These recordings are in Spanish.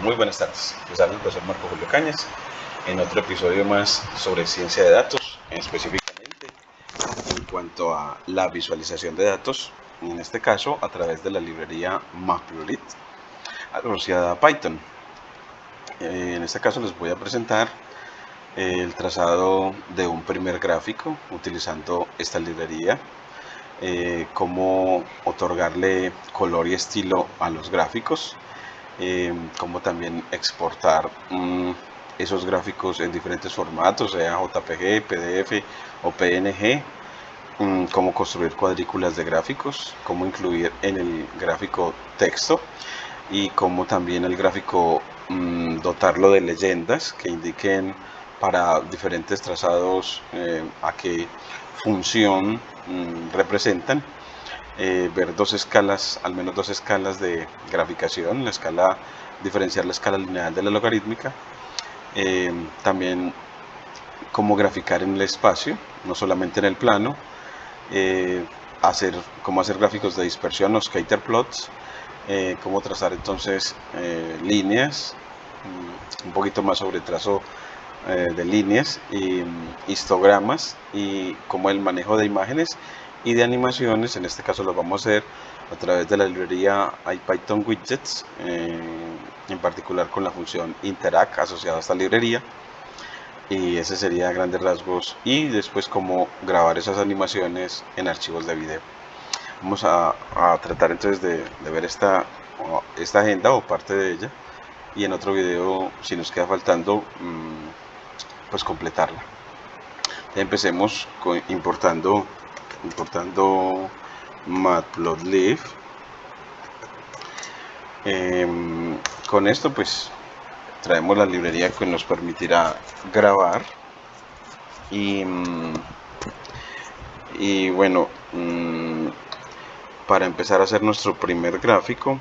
Muy buenas tardes, les habla el profesor Marco Julio Cañas en otro episodio más sobre ciencia de datos, específicamente en cuanto a la visualización de datos, en este caso a través de la librería Matplotlib asociada a Python. En este caso les voy a presentar el trazado de un primer gráfico utilizando esta librería, cómo otorgarle color y estilo a los gráficos, cómo también exportar esos gráficos en diferentes formatos, sea JPG, PDF o PNG, cómo construir cuadrículas de gráficos, cómo incluir en el gráfico texto y cómo también el gráfico dotarlo de leyendas que indiquen para diferentes trazados a qué función representan. Ver dos escalas, al menos dos escalas de graficación, diferenciar la escala lineal de la logarítmica, también cómo graficar en el espacio, no solamente en el plano, cómo hacer gráficos de dispersión o scatter plots, cómo trazar entonces líneas, un poquito más sobre trazo de líneas y histogramas, y cómo el manejo de imágenes y de animaciones. En este caso lo vamos a hacer a través de la librería IPython Widgets, en particular con la función interact asociada a esta librería, y ese sería a grandes rasgos, y después cómo grabar esas animaciones en archivos de video. Vamos a tratar entonces de ver esta agenda o parte de ella, y en otro video, si nos queda faltando, pues completarla. Empecemos importando Matplotlib. Con esto pues traemos la librería que nos permitirá grabar y bueno, para empezar a hacer nuestro primer gráfico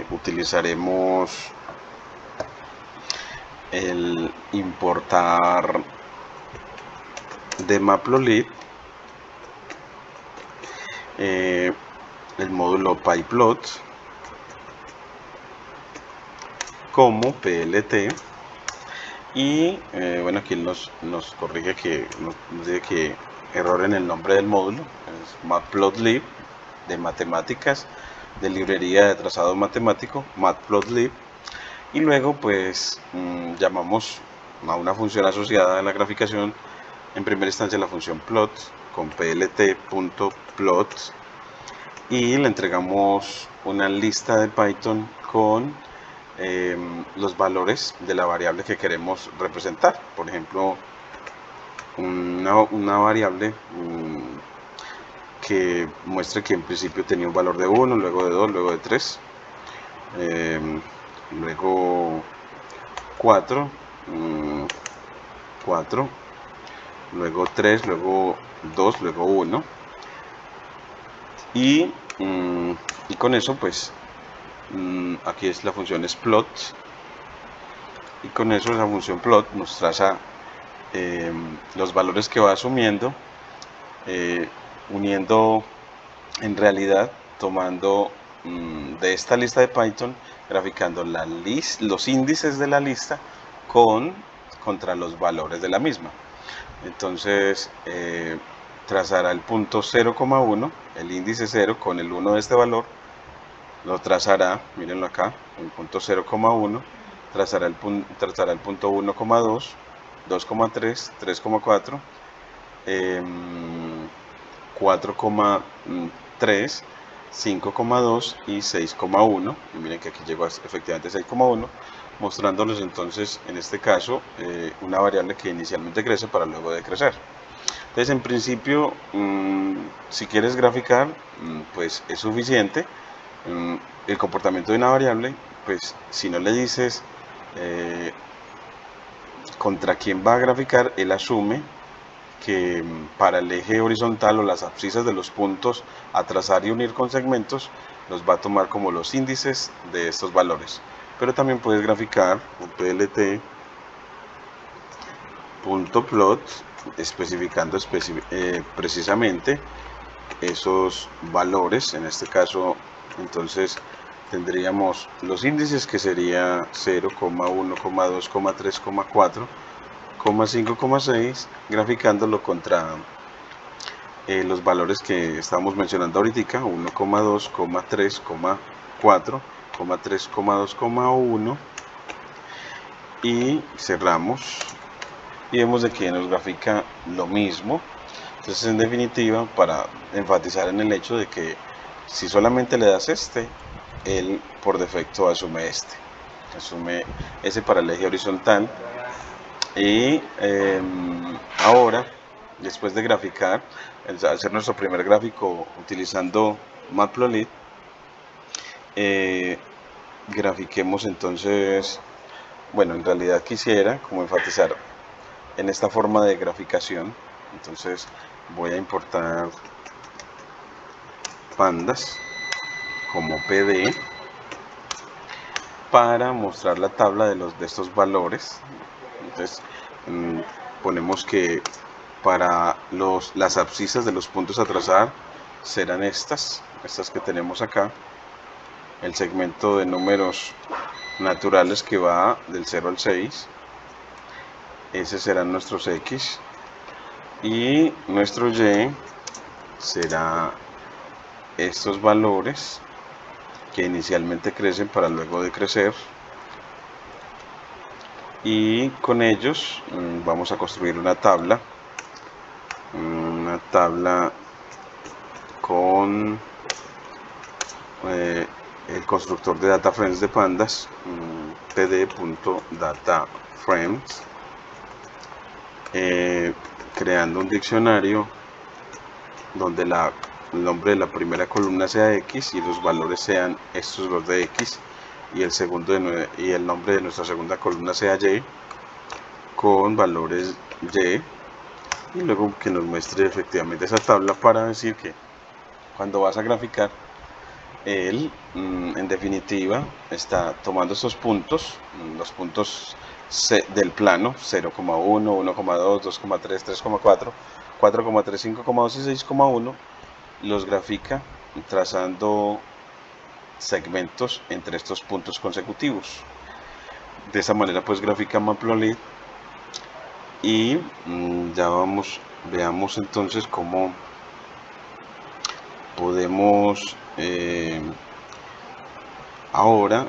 utilizaremos el importar de Matplotlib el módulo pyplot como PLT, y bueno, aquí nos corrige que nos dice que error en el nombre del módulo, es Matplotlib de matemáticas, de librería de trazado matemático, Matplotlib, y luego pues llamamos a una función asociada a la graficación, en primera instancia la función plot con plt.plot, y le entregamos una lista de Python con los valores de la variable que queremos representar. Por ejemplo, una variable que muestre que en principio tenía un valor de 1, luego de 2, luego de 3, luego 4, 4, luego 3, luego 2, luego 1, y con eso pues aquí es la función es plot, y con eso la función plot nos traza los valores que va asumiendo, uniendo en realidad, tomando de esta lista de Python, graficando los índices de la lista contra los valores de la misma. Entonces trazará el punto 0,1, el índice 0 con el 1 de este valor, lo trazará, mírenlo acá, el punto 0,1, trazará el punto 1,2, 2,3, 3,4, 4,3, 5,2 y 6,1, y miren que aquí llegó efectivamente 6,1, mostrándoles entonces en este caso una variable que inicialmente crece para luego decrecer. Entonces en principio si quieres graficar pues es suficiente el comportamiento de una variable, pues si no le dices contra quién va a graficar, él asume que para el eje horizontal o las abscisas de los puntos a trazar y unir con segmentos los va a tomar como los índices de estos valores. Pero también puedes graficar un plt.plot especificando precisamente esos valores. En este caso entonces tendríamos los índices, que sería 0, 1, 2, 3, 4, 5, 6, graficándolo contra los valores que estamos mencionando ahorita, 1, 2, 3, 4, 3, 2, 1, y cerramos y vemos de que nos grafica lo mismo. Entonces, en definitiva, para enfatizar en el hecho de que si solamente le das este, él por defecto asume ese para el eje horizontal. Y ahora, después de graficar, hacer nuestro primer gráfico utilizando Matplotlib, grafiquemos entonces, bueno, en realidad quisiera como enfatizar en esta forma de graficación. Entonces voy a importar pandas como PD para mostrar la tabla de estos valores. Entonces ponemos que para las abscisas de los puntos a trazar serán estas que tenemos acá. El segmento de números naturales que va del 0 al 6, ese serán nuestros X, y nuestro Y será estos valores que inicialmente crecen para luego decrecer, y con ellos vamos a construir una tabla con el constructor de DataFrames de pandas, pd.dataframes, creando un diccionario donde el nombre de la primera columna sea X y los valores sean estos los de X, y el nombre de nuestra segunda columna sea Y con valores Y, y luego que nos muestre efectivamente esa tabla para decir que cuando vas a graficar, él en definitiva está tomando estos puntos, los puntos del plano 0,1, 1,2, 2,3, 3,4, 4,3, 5,2 y 6,1, los grafica trazando segmentos entre estos puntos consecutivos. De esa manera pues grafica Matplotlib, y veamos entonces cómo podemos ahora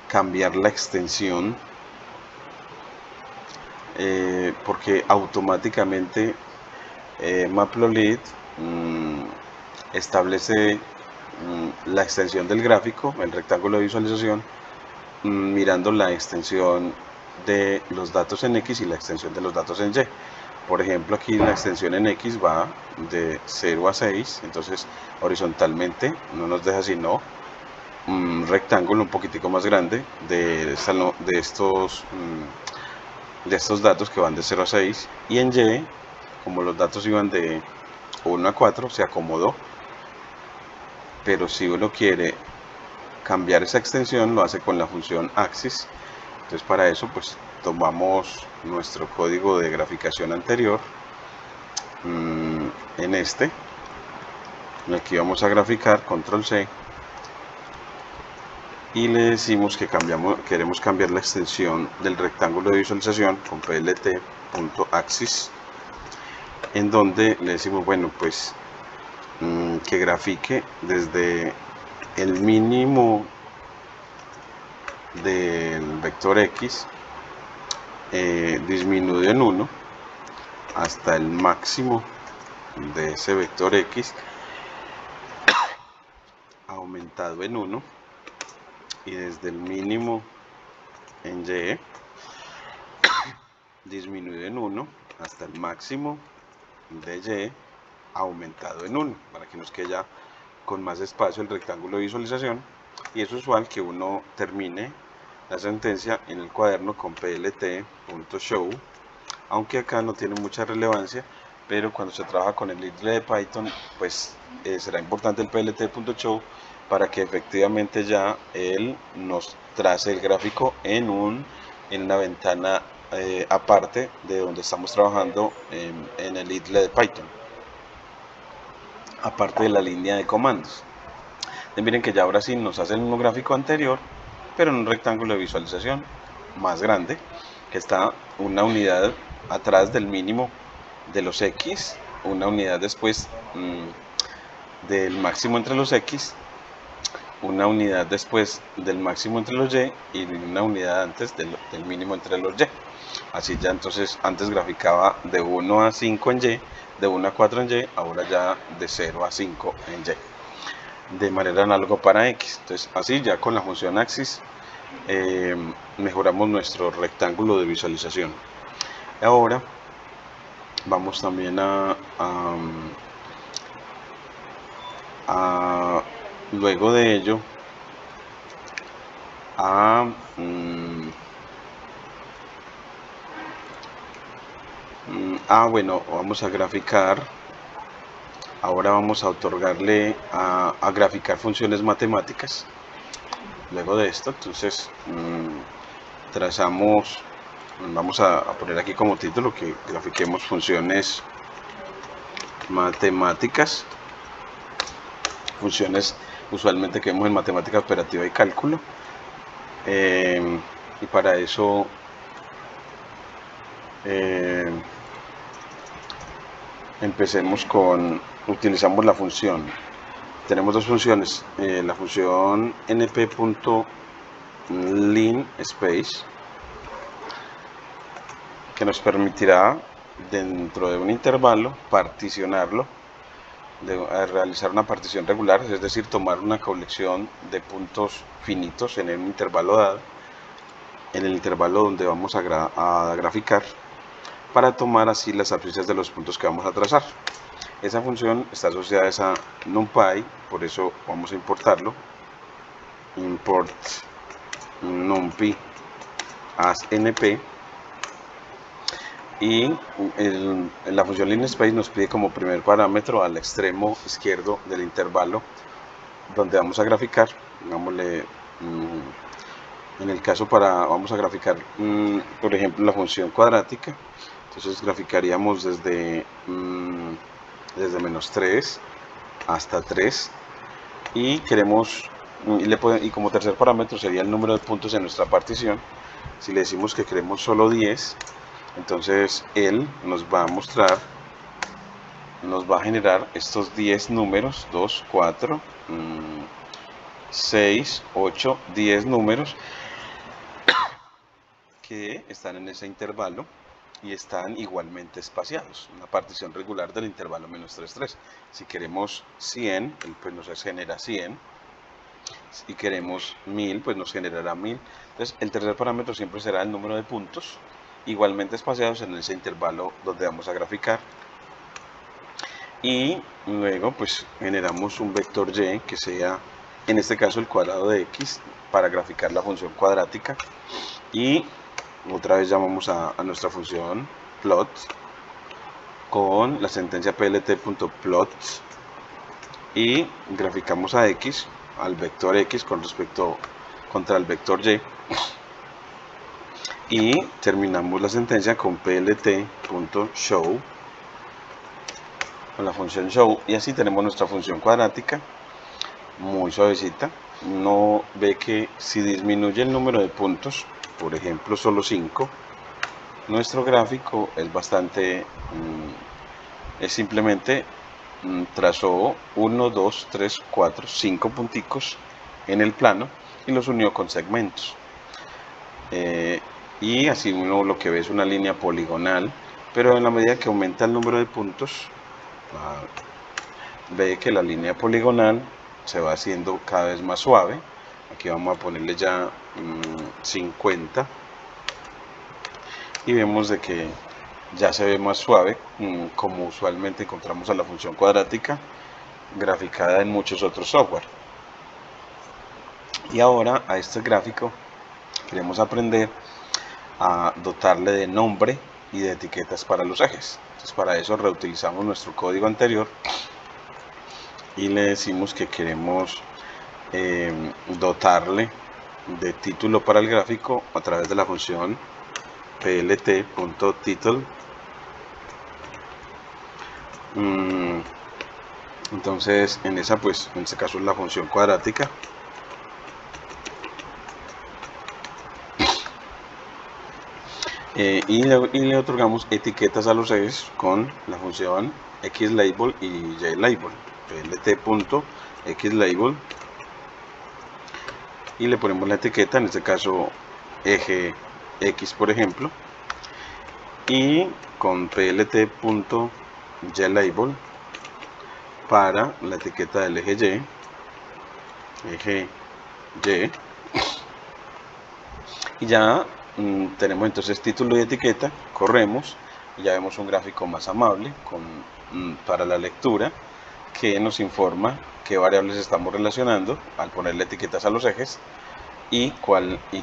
cambiar la extensión, porque automáticamente Matplotlib establece la extensión del gráfico, el rectángulo de visualización, mirando la extensión de los datos en X y la extensión de los datos en Y. Por ejemplo, aquí la extensión en X va de 0 a 6, entonces horizontalmente no nos deja sino un rectángulo un poquitico más grande de estos datos que van de 0 a 6, y en Y, como los datos iban de 1 a 4, se acomodó. Pero si uno quiere cambiar esa extensión, lo hace con la función axis. Entonces para eso pues tomamos nuestro código de graficación anterior, en el que vamos a graficar, control C, y le decimos que queremos cambiar la extensión del rectángulo de visualización con plt.axis, en donde le decimos, bueno, pues que grafique desde el mínimo del vector X disminuido en 1 hasta el máximo de ese vector X aumentado en 1, y desde el mínimo en Y disminuido en 1 hasta el máximo de Y aumentado en 1, para que nos quede ya con más espacio el rectángulo de visualización. Y es usual que uno termine la sentencia en el cuaderno con plt.show, aunque acá no tiene mucha relevancia, pero cuando se trabaja con el IDLE de Python, pues será importante el plt.show para que efectivamente ya él nos trace el gráfico en una ventana aparte de donde estamos trabajando en el IDLE de Python, aparte de la línea de comandos. Y miren que ya ahora sí nos hace el mismo gráfico anterior, pero en un rectángulo de visualización más grande, que está una unidad atrás del mínimo de los X, una unidad después del máximo entre los X, una unidad después del máximo entre los Y y una unidad antes del mínimo entre los Y. Así ya entonces antes graficaba de 1 a 5 en Y, de 1 a 4 en Y, ahora ya de 0 a 5 en Y, de manera análoga para X. Entonces así ya con la función axis mejoramos nuestro rectángulo de visualización. Ahora vamos también luego de ello bueno, vamos a graficar. Ahora vamos a otorgarle a graficar funciones matemáticas. Luego de esto, entonces trazamos, vamos a poner aquí como título que grafiquemos funciones matemáticas, funciones usualmente que vemos en matemática operativa y cálculo, y para eso empecemos utilizamos la función. Tenemos dos funciones, la función np.linspace, que nos permitirá dentro de un intervalo particionarlo, realizar una partición regular, es decir, tomar una colección de puntos finitos en un intervalo dado, en el intervalo donde vamos a graficar, para tomar así las abscisas de los puntos que vamos a trazar. Esa función está asociada a esa numpy, por eso vamos a importarlo. Import numpy as np, y la función linspace nos pide como primer parámetro al extremo izquierdo del intervalo donde vamos a graficar, digámosle, en el caso vamos a graficar por ejemplo la función cuadrática. Entonces graficaríamos desde menos 3 hasta 3, y queremos, y como tercer parámetro sería el número de puntos en nuestra partición. Si le decimos que queremos solo 10, entonces él nos va a mostrar, nos va a generar estos 10 números, 2, 4, 6, 8, 10 números que están en ese intervalo y están igualmente espaciados, una partición regular del intervalo menos 3, 3. Si queremos 100, pues nos genera 100. Si queremos 1000, pues nos generará 1000. Entonces el tercer parámetro siempre será el número de puntos igualmente espaciados en ese intervalo donde vamos a graficar. Y luego pues generamos un vector y que sea en este caso el cuadrado de x para graficar la función cuadrática. Y otra vez llamamos a nuestra función plot con la sentencia plt.plot y graficamos a x, al vector x con respecto contra el vector y, y terminamos la sentencia con plt.show, con la función show, y así tenemos nuestra función cuadrática muy suavecita. No ve que si disminuye el número de puntos, por ejemplo solo 5, nuestro gráfico es bastante, es simplemente trazó 1, 2, 3, 4, 5 punticos en el plano y los unió con segmentos. Y así uno lo que ve es una línea poligonal, pero en la medida que aumenta el número de puntos, ve que la línea poligonal se va haciendo cada vez más suave. Aquí vamos a ponerle ya 50 y vemos de que ya se ve más suave, como usualmente encontramos a la función cuadrática graficada en muchos otros software. Y ahora a este gráfico queremos aprender a dotarle de nombre y de etiquetas para los ejes. Entonces para eso reutilizamos nuestro código anterior y le decimos que queremos dotarle de título para el gráfico a través de la función plt.title. Entonces en esa, pues en este caso es la función cuadrática. Y le otorgamos etiquetas a los ejes con la función xLabel y yLabel. plt.xLabel, y le ponemos la etiqueta, en este caso eje X por ejemplo, y con plt.yLabel para la etiqueta del eje Y, y ya tenemos entonces título y etiqueta. Corremos y ya vemos un gráfico más amable para la lectura, que nos informa qué variables estamos relacionando al ponerle etiquetas a los ejes y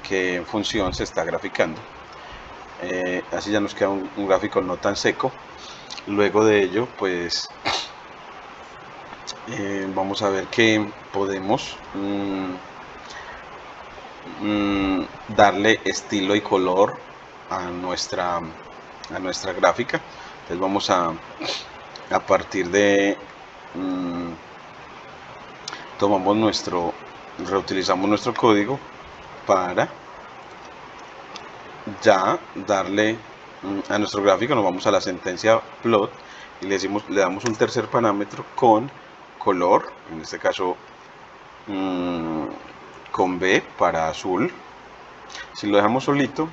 qué función se está graficando. Así ya nos queda un gráfico no tan seco. Luego de ello, pues vamos a ver que podemos darle estilo y color a nuestra gráfica. Entonces vamos a partir de reutilizamos nuestro código para ya darle a nuestro gráfico. Nos vamos a la sentencia plot y le damos un tercer parámetro con color, en este caso con B para azul. Si lo dejamos solito,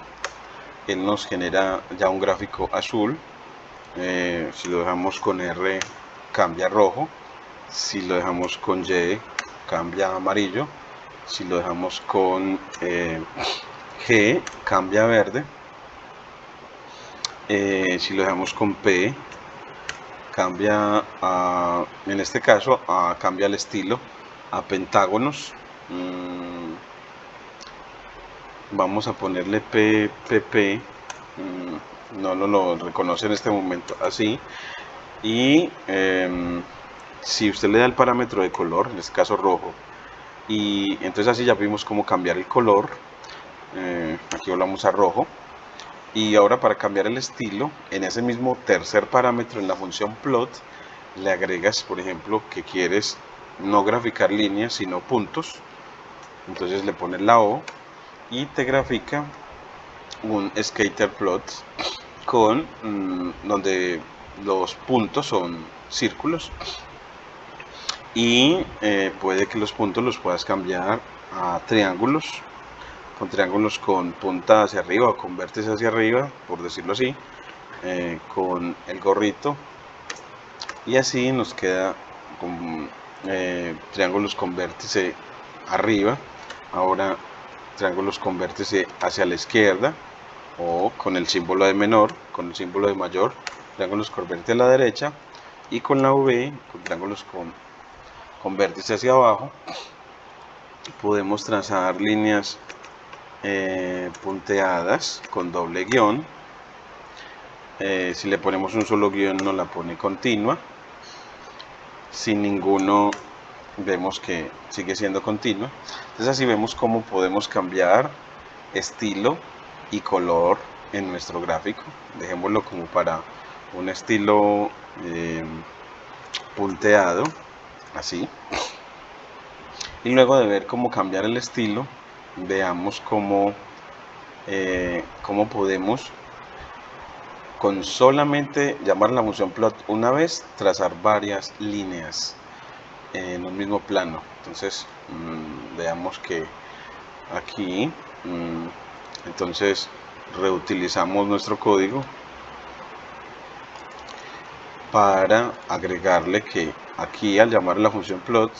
él nos genera ya un gráfico azul. Si lo dejamos con R, cambia rojo. Si lo dejamos con Y, cambia amarillo. Si lo dejamos con G, cambia verde. Si lo dejamos con P, cambia en este caso cambia el estilo a pentágonos. Vamos a ponerle PPP, no lo reconoce en este momento así. Y si usted le da el parámetro de color, en este caso rojo, y entonces así ya vimos cómo cambiar el color. Aquí volvamos a rojo. Y ahora para cambiar el estilo, en ese mismo tercer parámetro en la función plot, le agregas, por ejemplo, que quieres no graficar líneas sino puntos. Entonces le pones la O y te grafica un scatter plot con donde los puntos son círculos, y puede que los puntos los puedas cambiar a triángulos, con triángulos con punta hacia arriba o con vértice hacia arriba, por decirlo así, con el gorrito, y así nos queda con triángulos con vértice arriba. Ahora triángulos con vértice hacia la izquierda, o con el símbolo de menor, con el símbolo de mayor, triángulos con vértice a la derecha, y con la V, con triángulos con vértice hacia abajo. Podemos trazar líneas punteadas con doble guión. Si le ponemos un solo guión, nos la pone continua. Sin ninguno, vemos que sigue siendo continua. Entonces así vemos cómo podemos cambiar estilo y color en nuestro gráfico. Dejémoslo como para un estilo punteado, así. Y luego de ver cómo cambiar el estilo, veamos cómo podemos, con solamente llamar la función plot una vez, trazar varias líneas en un mismo plano. Entonces veamos que aquí entonces reutilizamos nuestro código para agregarle que aquí, al llamar la función plot,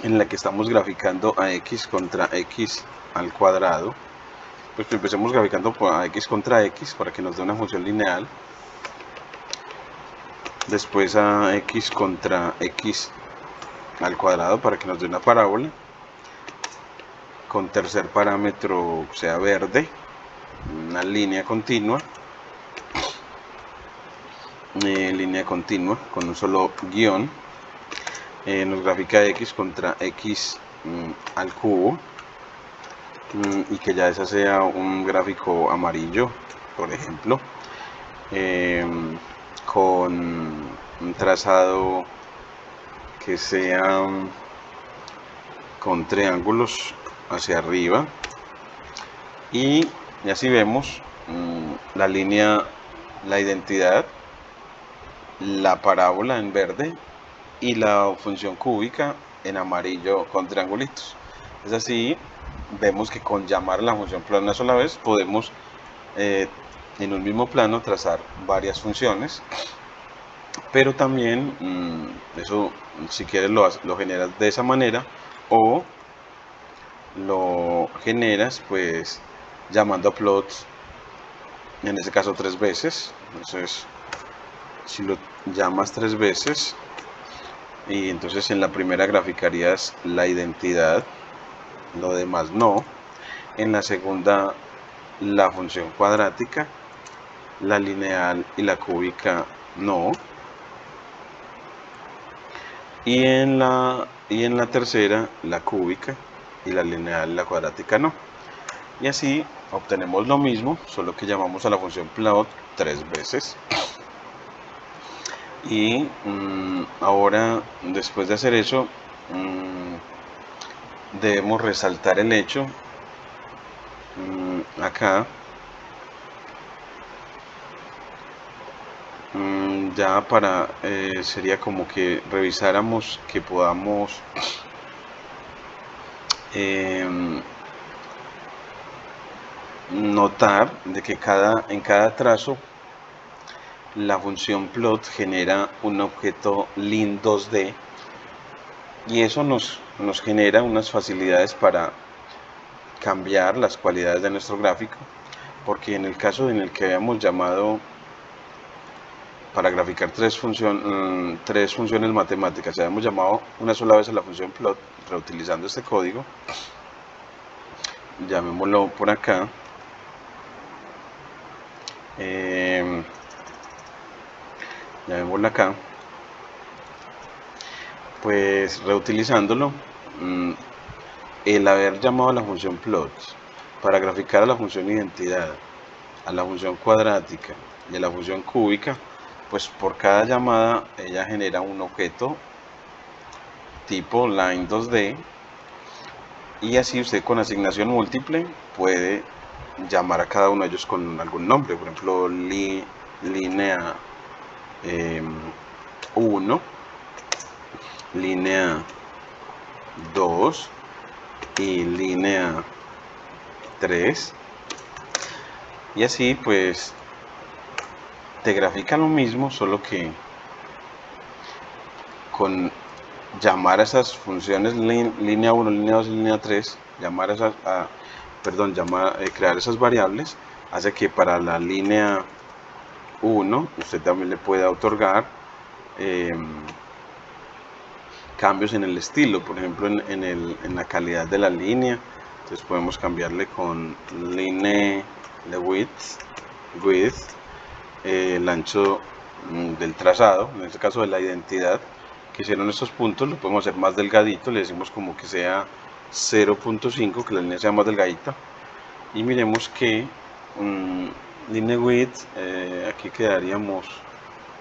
en la que estamos graficando a x contra x al cuadrado, pues que empecemos graficando a x contra x para que nos dé una función lineal, después a x contra x al cuadrado para que nos dé una parábola, con tercer parámetro sea verde, una línea continua, con un solo guión. Nos grafica x contra x al cubo, y que ya esa sea un gráfico amarillo, por ejemplo, con un trazado que sea con triángulos hacia arriba, y así vemos la línea, la identidad, la parábola en verde y la función cúbica en amarillo con triangulitos. Es así, vemos que con llamar a la función plot una sola vez podemos en un mismo plano trazar varias funciones, pero también eso, si quieres, lo generas de esa manera, o lo generas pues llamando a plots, en este caso 3 veces. Entonces, si lo llamas 3 veces, y entonces en la primera graficarías la identidad, lo demás no. En la segunda, la función cuadrática, la lineal y la cúbica no. Y en la tercera, la cúbica y la lineal y la cuadrática no. Y así obtenemos lo mismo, solo que llamamos a la función plot 3 veces. Y ahora, después de hacer eso, debemos resaltar el hecho acá, ya para sería como que revisáramos que podamos notar de que en cada trazo la función plot genera un objeto line 2D, y eso nos genera unas facilidades para cambiar las cualidades de nuestro gráfico, porque en el caso en el que habíamos llamado para graficar tres funciones matemáticas, habíamos llamado una sola vez a la función plot reutilizando este código, llamémoslo por acá, llamémoslo acá, pues reutilizándolo, el haber llamado a la función plot para graficar a la función identidad, a la función cuadrática y a la función cúbica, pues por cada llamada ella genera un objeto tipo line 2D, y así usted con asignación múltiple puede llamar a cada uno de ellos con algún nombre, por ejemplo línea 1, línea 2 y línea 3, y así pues te grafica lo mismo, solo que con llamar a esas funciones línea 1, línea 2 y línea 3, crear esas variables, hace que para la línea 1 usted también le pueda otorgar cambios en el estilo, por ejemplo en la calidad de la línea. Entonces podemos cambiarle con line width, el ancho del trazado, en este caso de la identidad que hicieron estos puntos, lo podemos hacer más delgadito, le decimos como que sea 0.5, que la línea sea más delgadita, y miremos que line width, aquí quedaríamos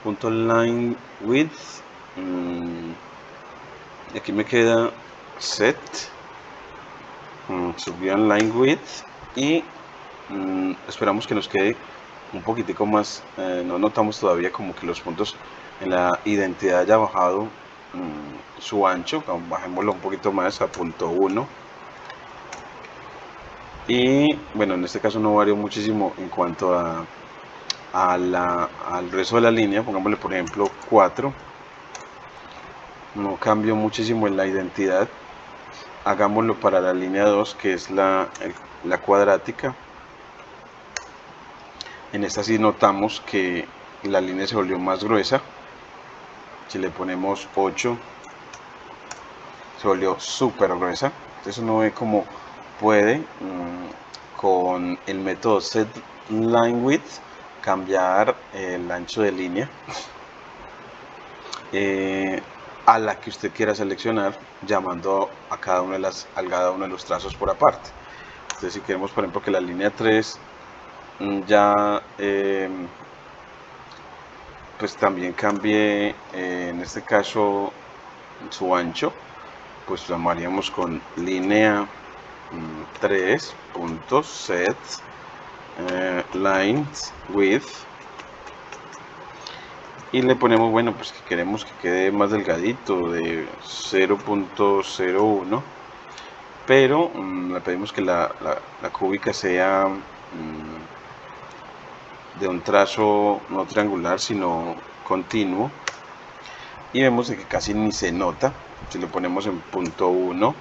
punto line width, aquí me queda set, subió en line width, y esperamos que nos quede un poquitico más, no notamos todavía como que los puntos en la identidad haya bajado su ancho, bajémoslo un poquito más a punto 1, y bueno, en este caso no varió muchísimo en cuanto al resto de la línea, pongámosle por ejemplo 4, no cambió muchísimo en la identidad. Hagámoslo para la línea 2, que es la cuadrática. En esta sí notamos que la línea se volvió más gruesa. Si le ponemos 8, se volvió súper gruesa. Entonces uno ve cómo puede con el método setLineWidth cambiar el ancho de línea a la que usted quiera seleccionar, llamando a cada uno de los trazos por aparte. Entonces si queremos por ejemplo que la línea 3 ya pues también cambie, en este caso su ancho, pues lo llamaríamos con línea 3.set lines width, y le ponemos, bueno, pues que queremos que quede más delgadito, de 0.01, pero le pedimos que la cúbica sea de un trazo no triangular sino continuo, y vemos de que casi ni se nota. Si lo ponemos en punto 1,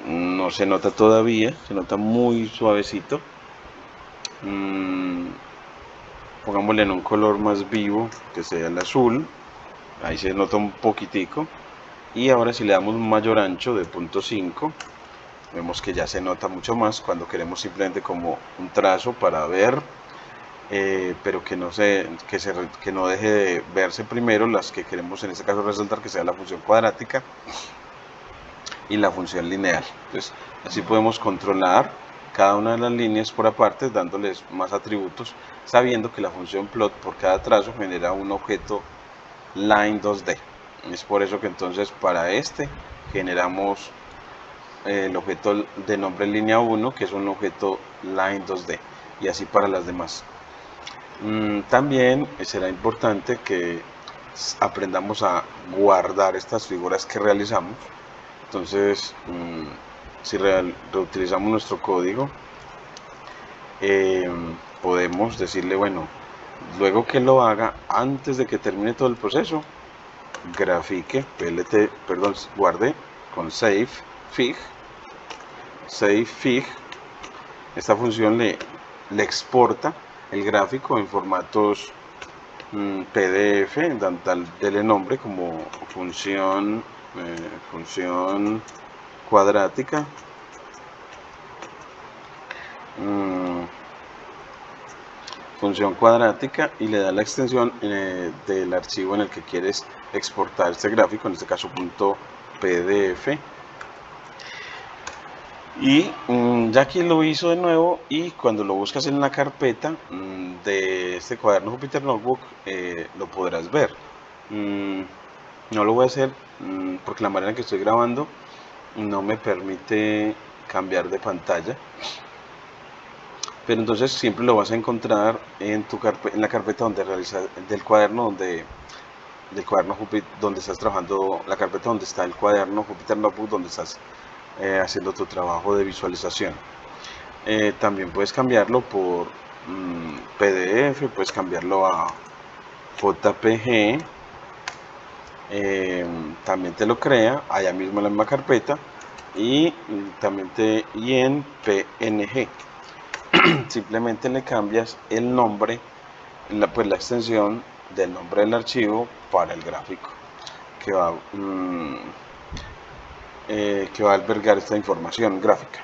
no se nota todavía, se nota muy suavecito. Pongámosle en un color más vivo, que sea el azul, ahí se nota un poquitico. Y ahora si le damos un mayor ancho de 0.5, vemos que ya se nota mucho más cuando queremos simplemente como un trazo para ver, pero que no deje de verse primero las que queremos en este caso resaltar, que sea la función cuadrática y la función lineal. Entonces así podemos controlar cada una de las líneas por aparte, dándoles más atributos, sabiendo que la función plot por cada trazo genera un objeto line 2D. Es por eso que entonces para este generamos el objeto de nombre línea 1, que es un objeto line 2D, y así para las demás. También será importante que aprendamos a guardar estas figuras que realizamos. Entonces, si reutilizamos nuestro código, podemos decirle, bueno, luego que lo haga, antes de que termine todo el proceso, grafique, guarde con save fig. Esta función le exporta el gráfico en formatos PDF, dele nombre como función cuadrática, y le da la extensión del archivo en el que quieres exportar este gráfico, en este caso .pdf. Y ya aquí lo hizo de nuevo, y cuando lo buscas en la carpeta de este cuaderno Jupyter Notebook, lo podrás ver. No lo voy a hacer porque la manera en que estoy grabando no me permite cambiar de pantalla, pero entonces siempre lo vas a encontrar en la carpeta donde del cuaderno donde estás trabajando, la carpeta donde está el cuaderno Jupyter Notebook, donde estás haciendo tu trabajo de visualización. También puedes cambiarlo por PDF, puedes cambiarlo a JPG, también te lo crea allá mismo en la misma carpeta, y también en PNG. Simplemente le cambias el nombre, pues la extensión del nombre del archivo para el gráfico que va a albergar esta información gráfica,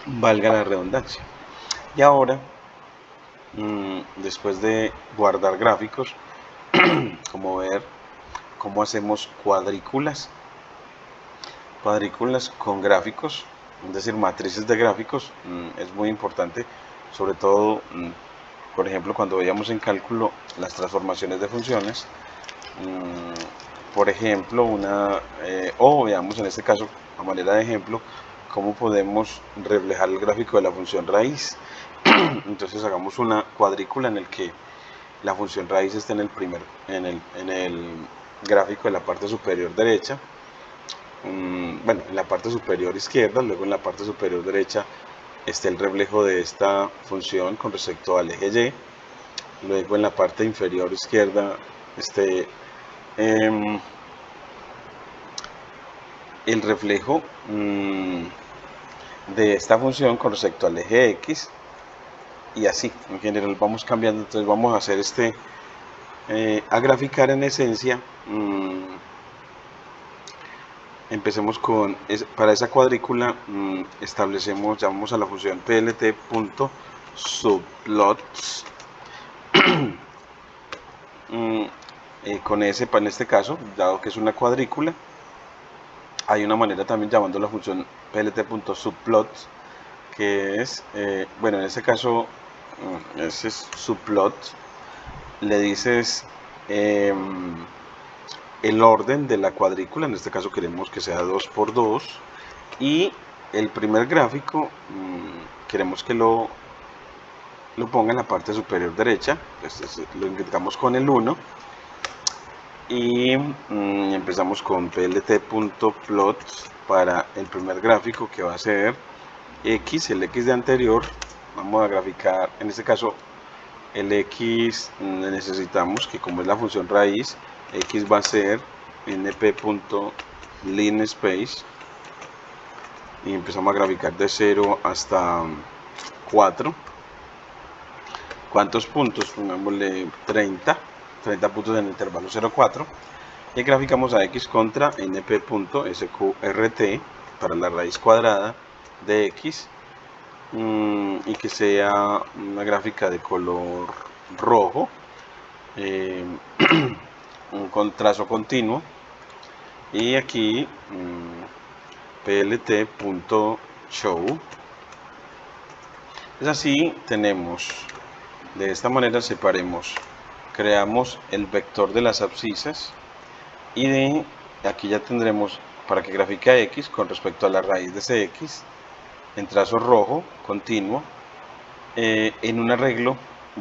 valga la redundancia. Y ahora, después de guardar gráficos, como ver cómo hacemos cuadrículas con gráficos, es decir, matrices de gráficos. Es muy importante, sobre todo, por ejemplo, cuando veíamos en cálculo las transformaciones de funciones, por ejemplo, o veamos en este caso, a manera de ejemplo, cómo podemos reflejar el gráfico de la función raíz. Entonces hagamos una cuadrícula en el que la función raíz esté en el gráfico de la parte superior derecha, bueno, en la parte superior izquierda, luego en la parte superior derecha esté el reflejo de esta función con respecto al eje Y, luego en la parte inferior izquierda esté el reflejo de esta función con respecto al eje X, y así en general vamos cambiando. Entonces vamos a hacer a graficar en esencia. Empecemos para esa cuadrícula, llamamos a la función plt.subplots con S en este caso, dado que es una cuadrícula. Hay una manera también llamando la función plt.subplots, que es, bueno, en este caso, ese es subplot. Le dices el orden de la cuadrícula, en este caso queremos que sea 2 por 2, y el primer gráfico queremos que lo ponga en la parte superior derecha, pues lo indicamos con el 1 y empezamos con plt.plot para el primer gráfico, que va a ser x, el x de anterior. Vamos a graficar, en este caso el x necesitamos que, como es la función raíz, x va a ser np.linspace y empezamos a graficar de 0 hasta 4. ¿Cuántos puntos? Pongámosle 30 puntos en el intervalo 0,4 y graficamos a x contra np.sqrt para la raíz cuadrada de x, y que sea una gráfica de color rojo, con trazo continuo, y aquí plt.show. Es así, tenemos de esta manera, creamos el vector de las abscisas, y de aquí ya tendremos para que grafique a x con respecto a la raíz de ese x en trazo rojo continuo, en un arreglo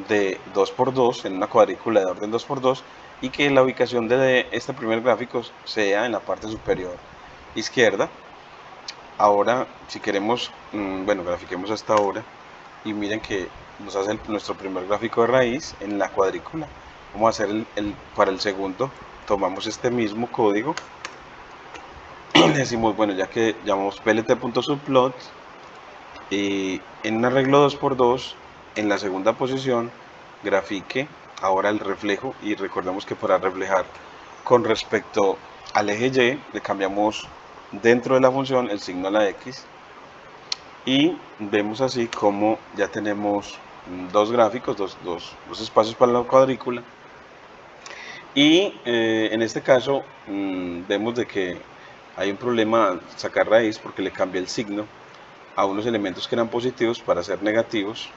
de 2 por 2, en una cuadrícula de orden 2 por 2, y que la ubicación de este primer gráfico sea en la parte superior izquierda. Ahora, si queremos, bueno, grafiquemos hasta ahora y miren que nos hace nuestro primer gráfico de raíz en la cuadrícula. Vamos a hacer para el segundo. Tomamos este mismo código y le decimos, bueno, ya que llamamos plt.subplot, y en un arreglo 2 por 2, en la segunda posición, grafique ahora el reflejo, y recordemos que para reflejar con respecto al eje Y le cambiamos dentro de la función el signo a la X, y vemos así como ya tenemos dos gráficos, dos espacios para la cuadrícula. Y en este caso vemos de que hay un problema al sacar raíz, porque le cambié el signo a unos elementos que eran positivos para ser negativos.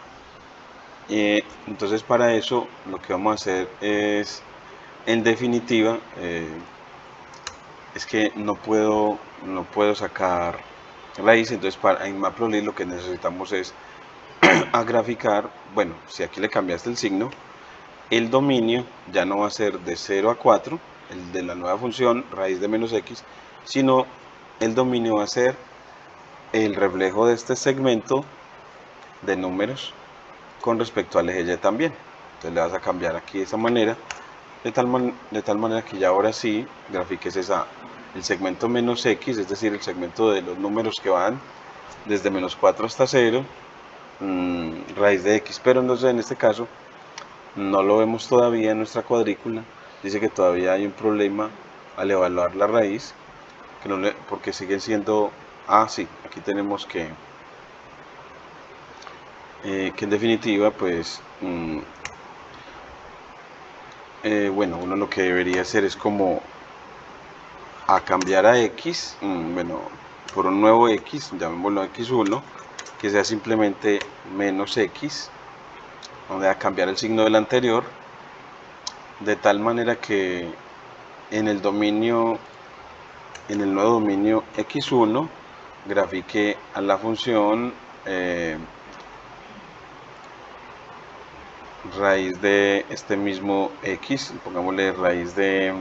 Entonces, para eso lo que vamos a hacer es, en definitiva, es que no puedo sacar raíz. Entonces, para en Matplotlib lo que necesitamos es a graficar. Bueno, si aquí le cambiaste el signo, el dominio ya no va a ser de 0 a 4, el de la nueva función raíz de menos x, sino el dominio va a ser el reflejo de este segmento de números con respecto al eje Y también. Entonces le vas a cambiar aquí de esa manera, de tal manera que ya ahora sí grafiques el segmento menos x, es decir, el segmento de los números que van desde menos 4 hasta 0, raíz de x. Pero entonces en este caso no lo vemos todavía en nuestra cuadrícula. Dice que todavía hay un problema al evaluar la raíz, que no porque siguen siendo, sí, aquí tenemos que en definitiva, pues bueno, uno lo que debería hacer es como a cambiar a x, bueno, por un nuevo x, llamémoslo x1, que sea simplemente menos x, donde a cambiar el signo del anterior, de tal manera que en el dominio, en el nuevo dominio x1, grafique a la función raíz de este mismo x, pongámosle raíz de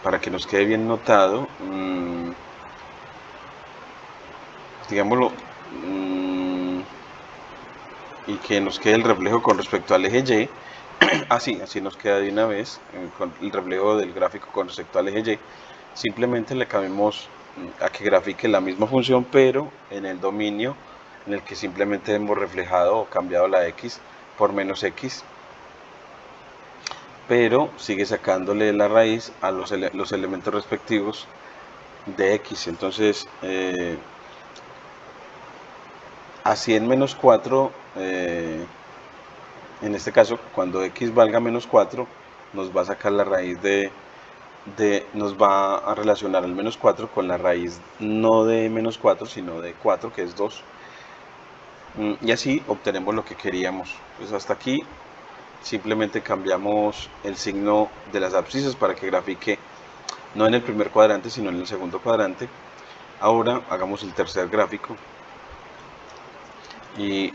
para que nos quede bien notado, digámoslo, y que nos quede el reflejo con respecto al eje Y. así nos queda de una vez, con el reflejo del gráfico con respecto al eje Y. Simplemente le cambiamos a que grafique la misma función, pero en el dominio en el que simplemente hemos reflejado o cambiado la x por menos x, pero sigue sacándole la raíz a los elementos respectivos de x. Entonces, así en menos 4, en este caso, cuando x valga menos 4, nos va a sacar la raíz nos va a relacionar el menos 4 con la raíz no de menos 4, sino de 4, que es 2. Y así obtenemos lo que queríamos. Pues hasta aquí simplemente cambiamos el signo de las abscisas para que grafique no en el primer cuadrante sino en el segundo cuadrante. Ahora hagamos el tercer gráfico, y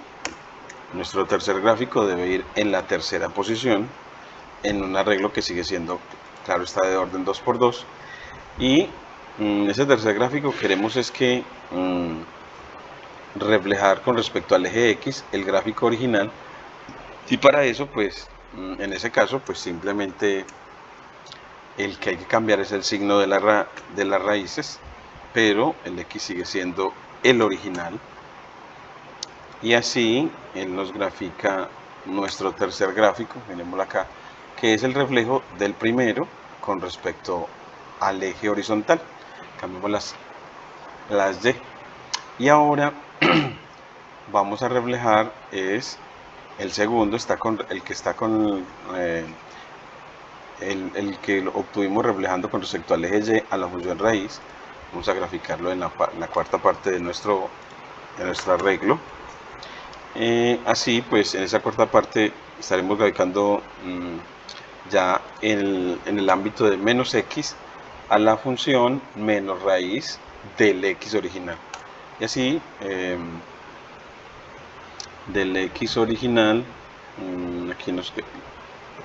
nuestro tercer gráfico debe ir en la tercera posición en un arreglo que sigue siendo, claro está, de orden 2×2. Y ese tercer gráfico queremos es que reflejar con respecto al eje X el gráfico original, y para eso pues en ese caso pues simplemente el que hay que cambiar es el signo de las raíces, pero el X sigue siendo el original, y así él nos grafica nuestro tercer gráfico, miremoslo acá, que es el reflejo del primero con respecto al eje horizontal. Cambiamos las Y, y ahora vamos a reflejar es el segundo, el que está con el que lo obtuvimos reflejando con respecto al eje Y a la función raíz. Vamos a graficarlo en la cuarta parte de nuestro arreglo. Así pues, en esa cuarta parte estaremos graficando ya en el ámbito de menos X a la función menos raíz del X original. Y así del X original, aquí nos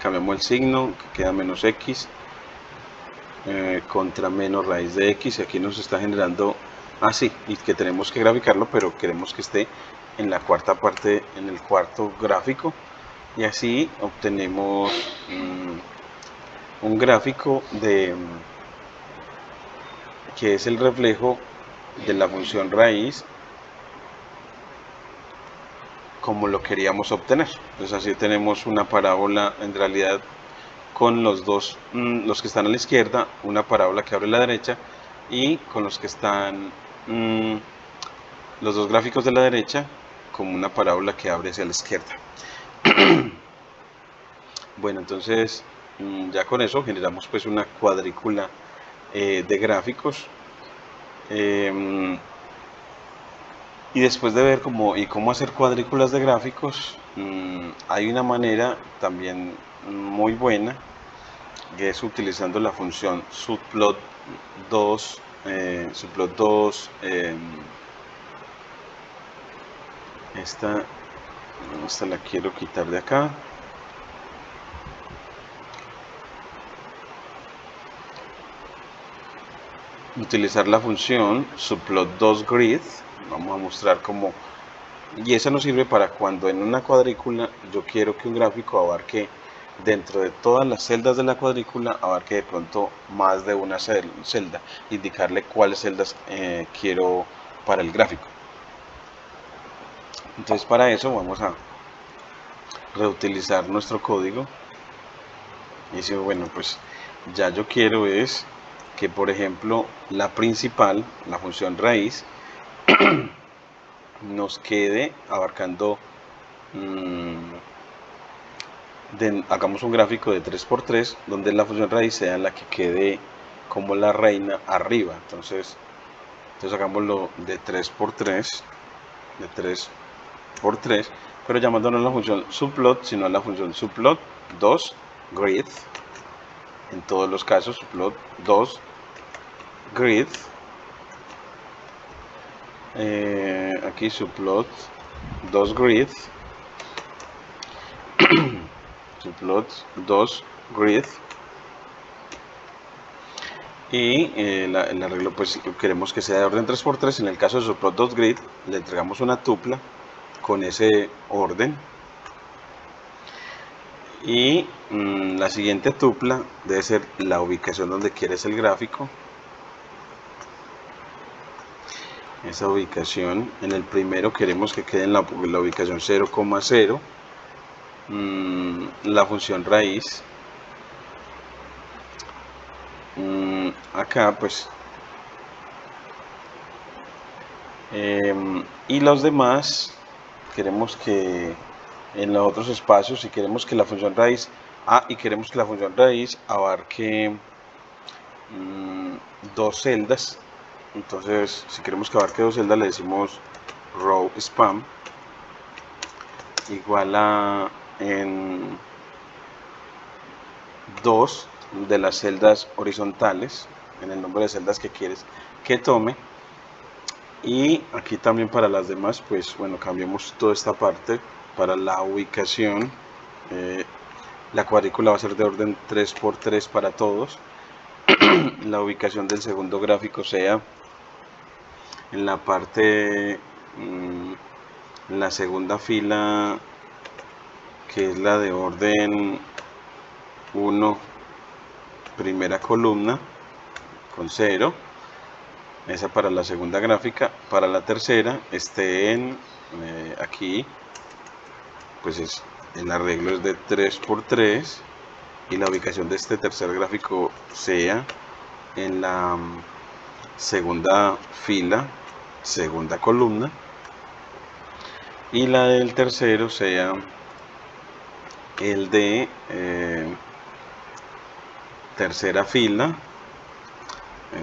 cambiamos el signo, que queda menos X contra menos raíz de X, y aquí nos está generando así, y que tenemos que graficarlo, pero queremos que esté en la cuarta parte, en el cuarto gráfico, y así obtenemos un gráfico que es el reflejo de la función raíz como lo queríamos obtener. Entonces así tenemos una parábola en realidad con los dos, los que están a la izquierda, una parábola que abre a la derecha, y con los que están los dos gráficos de la derecha como una parábola que abre hacia la izquierda. Bueno, entonces ya con eso generamos pues una cuadrícula de gráficos, y después de ver cómo hacer cuadrículas de gráficos, hay una manera también muy buena, que es utilizando la función subplot2, esta la quiero quitar de acá. Utilizar la función subplot2grid, vamos a mostrar cómo, y esa nos sirve para cuando en una cuadrícula yo quiero que un gráfico abarque dentro de todas las celdas de la cuadrícula, abarque de pronto más de una celda, indicarle cuáles celdas quiero para el gráfico. Entonces para eso vamos a reutilizar nuestro código, y decimos, bueno, pues ya yo quiero es que, por ejemplo, la principal, la función raíz, nos quede abarcando, hagamos un gráfico de 3×3 donde la función raíz sea la que quede como la reina arriba. Entonces hagámoslo de 3×3, de 3×3, pero llamándonos la función subplot, sino a la función subplot2grid. En todos los casos, subplot2grid. Aquí subplot2grid, subplot2grid, y el arreglo pues queremos que sea de orden 3×3. En el caso de subplot2grid le entregamos una tupla con ese orden, y la siguiente tupla debe ser la ubicación donde quieres el gráfico. Esa ubicación, en el primero queremos que quede en la ubicación 0,0, la función raíz. Acá pues y los demás queremos que en los otros espacios, si queremos que la función raíz y queremos que la función raíz abarque dos celdas. Entonces si queremos que abarque dos celdas le decimos row span igual a en dos de las celdas horizontales en el nombre de celdas que quieres que tome. Y aquí también para las demás, pues bueno, cambiamos toda esta parte para la ubicación. La cuadrícula va a ser de orden 3×3 para todos. La ubicación del segundo gráfico sea en la parte, en la segunda fila, que es la de orden 1, primera columna, con 0. Esa para la segunda gráfica. Para la tercera esté en aquí, pues el arreglo es de 3×3 y la ubicación de este tercer gráfico sea en la segunda fila, segunda columna, y la del tercero sea el de tercera fila.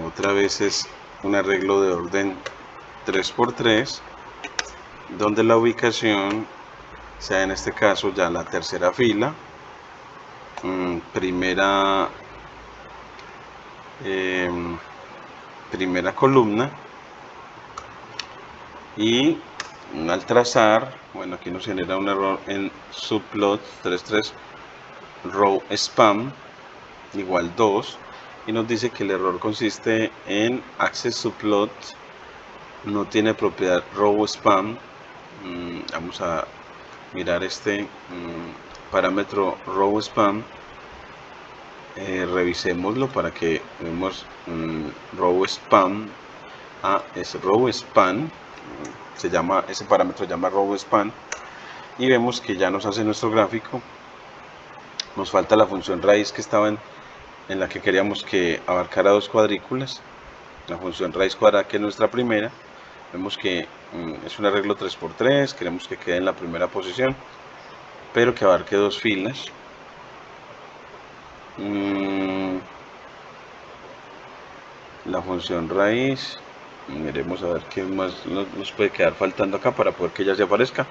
Otra vez es un arreglo de orden 3×3, donde la ubicación sea en este caso ya la tercera fila, primera columna, y al trazar, bueno, aquí nos genera un error en subplot 33 row spam igual 2, y nos dice que el error consiste en access subplot no tiene propiedad row spam. Vamos a mirar este parámetro row spam, revisémoslo para que vemos row spam. Es row span, ese parámetro se llama row span, y vemos que ya nos hace nuestro gráfico. Nos falta la función raíz que estaba en la que queríamos que abarcara dos cuadrículas, la función raíz cuadrada, que es nuestra primera. Vemos que es un arreglo 3×3, queremos que quede en la primera posición, pero que abarque dos filas. La función raíz, miremos a ver qué más nos puede quedar faltando acá para poder que ya se aparezca,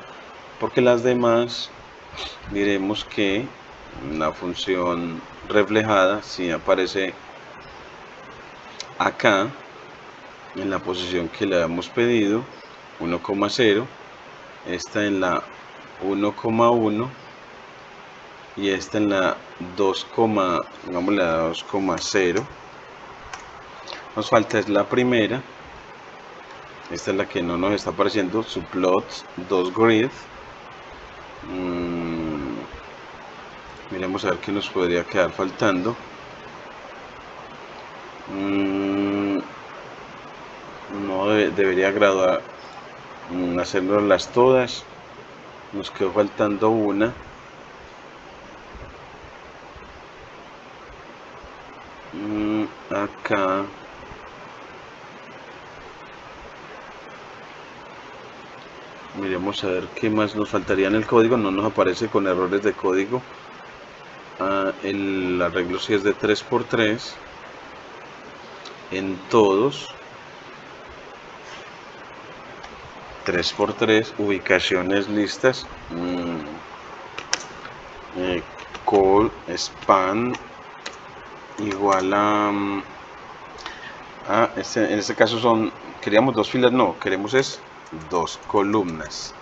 porque las demás diremos que la función reflejada sí aparece acá en la posición que le habíamos pedido, 1,0, esta en la 1,1 y esta en la 2,0. Nos falta es la primera, esta es la que no nos está apareciendo, subplot 2grid. Miremos a ver qué nos podría quedar faltando. No debería graduar, hacerlas todas. Nos quedó faltando una. Acá miremos a ver qué más nos faltaría en el código. No nos aparece con errores de código. El arreglo sí es de 3×3 en todos. 3×3, ubicaciones listas, call span igual a en este caso queríamos dos filas, no, queremos es dos columnas.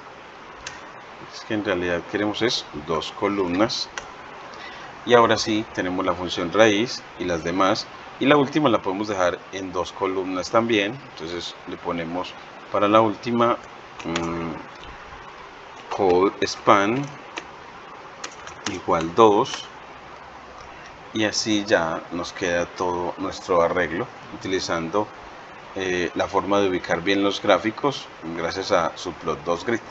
Es que en realidad queremos es dos columnas. Y ahora sí tenemos la función raíz y las demás, y la última la podemos dejar en dos columnas también. Entonces le ponemos para la última call span igual 2, y así ya nos queda todo nuestro arreglo utilizando la forma de ubicar bien los gráficos gracias a subplot 2grid.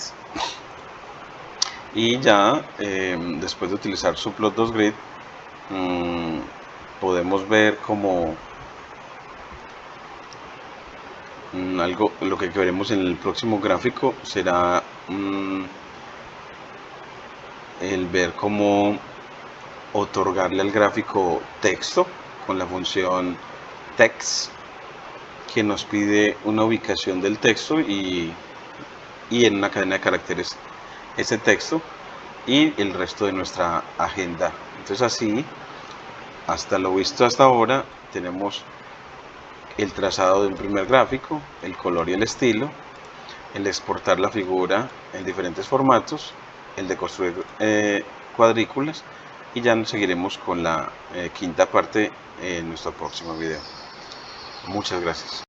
Y ya después de utilizar subplot 2grid podemos ver como lo que veremos en el próximo gráfico será el ver cómo otorgarle al gráfico texto con la función text, que nos pide una ubicación del texto y en una cadena de caracteres ese texto y el resto de nuestra agenda. Entonces así hasta lo visto hasta ahora, tenemos el trazado de un primer gráfico, el color y el estilo, el exportar la figura en diferentes formatos, el de construir cuadrículas, y ya nos seguiremos con la quinta parte en nuestro próximo video. Muchas gracias.